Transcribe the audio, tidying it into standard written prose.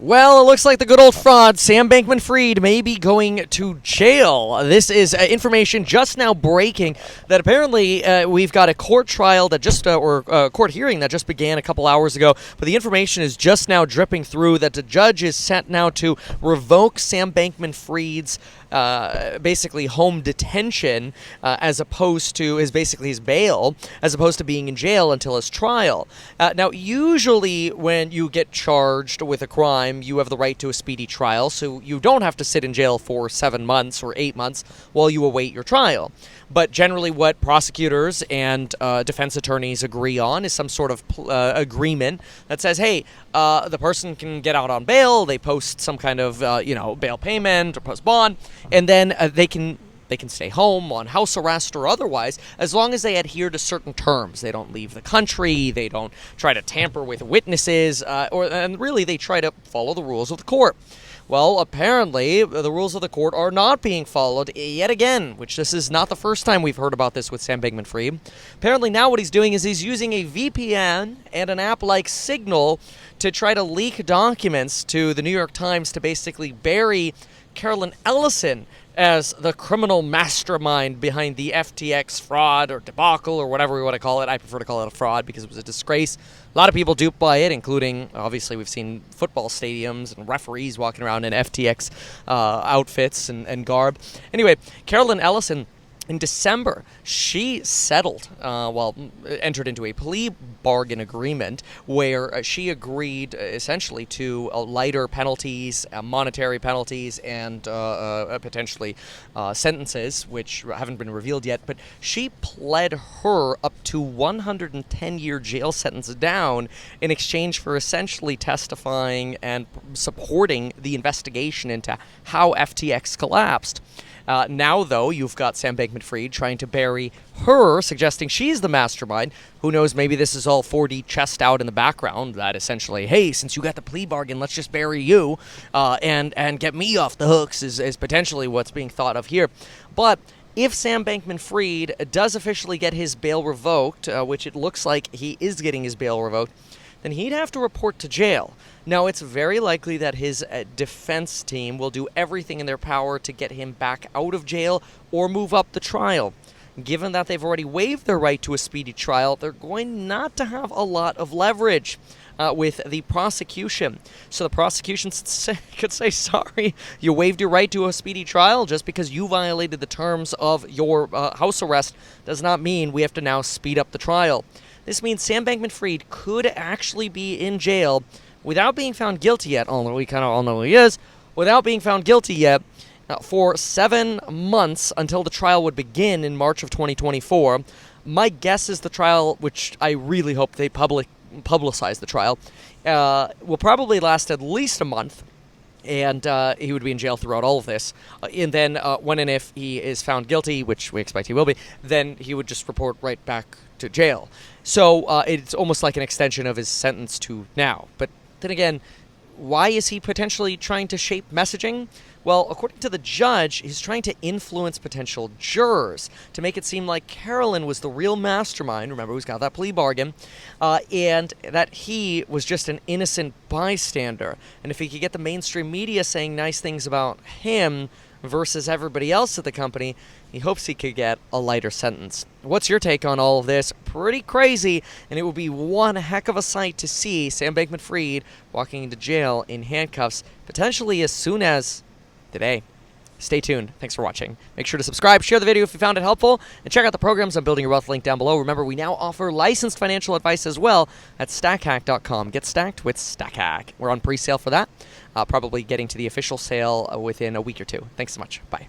Well, it looks like the good old fraud, Sam Bankman Fried, may be going to jail. This is information just now breaking that apparently we've got a court trial that court hearing that just began a couple hours ago. But the information is just now dripping through that the judge is set now to revoke Sam Bankman Fried's basically home detention as opposed to his bail, as opposed to being in jail until his trial. Now, usually when you get charged with a crime, you have the right to a speedy trial, so you don't have to sit in jail for 7 months or 8 months while you await your trial. But generally what prosecutors and defense attorneys agree on is some sort of agreement that says, hey, the person can get out on bail, they post some kind of bail payment or post bond, and then they can stay home on house arrest or otherwise, as long as they adhere to certain terms. They don't leave the country, they don't try to tamper with witnesses, and really they try to follow the rules of the court. Well, apparently, the rules of the court are not being followed yet again, which this is not the first time we've heard about this with Sam Bankman Fried. Apparently now what he's doing is he's using a VPN and an app like Signal to try to leak documents to the New York Times to basically bury Carolyn Ellison as the criminal mastermind behind the FTX fraud or debacle or whatever we want to call it. I prefer to call it a fraud because it was a disgrace. A lot of people duped by it, including, obviously, we've seen football stadiums and referees walking around in FTX outfits and garb. Anyway, Carolyn Ellison, in December, she settled, entered into a plea bargain agreement where she agreed essentially to lighter penalties, monetary penalties, and potentially sentences, which haven't been revealed yet. But she pled her up to 110-year jail sentence down in exchange for essentially testifying and supporting the investigation into how FTX collapsed. Now, though, you've got Sam Bankman Fried trying to bury her, suggesting she's the mastermind. Who knows, maybe this is all 4D chessed out in the background, that essentially, hey, since you got the plea bargain, let's just bury you and get me off the hooks is potentially what's being thought of here. But if Sam Bankman Fried does officially get his bail revoked, which it looks like he is getting his bail revoked, then he'd have to report to jail. Now, it's very likely that his defense team will do everything in their power to get him back out of jail or move up the trial. Given that they've already waived their right to a speedy trial, they're going not to have a lot of leverage with the prosecution. So the prosecution could say, sorry, you waived your right to a speedy trial just because you violated the terms of your house arrest does not mean we have to now speed up the trial. This means Sam Bankman Fried could actually be in jail without being found guilty yet, although we kind of all know who he is, without being found guilty yet, for 7 months until the trial would begin in March of 2024. My guess is the trial, which I really hope they publicize the trial, will probably last at least a month, and he would be in jail throughout all of this. And then when and if he is found guilty, which we expect he will be, then he would just report right back to jail. So it's almost like an extension of his sentence to now. But then again, why is he potentially trying to shape messaging? Well, according to the judge, he's trying to influence potential jurors to make it seem like Carolyn was the real mastermind, remember, who's got that plea bargain, and that he was just an innocent bystander. And if he could get the mainstream media saying nice things about him versus everybody else at the company, he hopes he could get a lighter sentence. What's your take on all of this? Pretty crazy, and it would be one heck of a sight to see Sam Bankman Fried walking into jail in handcuffs, potentially as soon as today. Stay tuned. Thanks for watching. Make sure to subscribe, share the video if you found it helpful, and check out the programs on Building Your Wealth link down below. Remember, we now offer licensed financial advice as well at stackhack.com. Get stacked with StackHack. We're on pre-sale for that, probably getting to the official sale within a week or two. Thanks so much. Bye.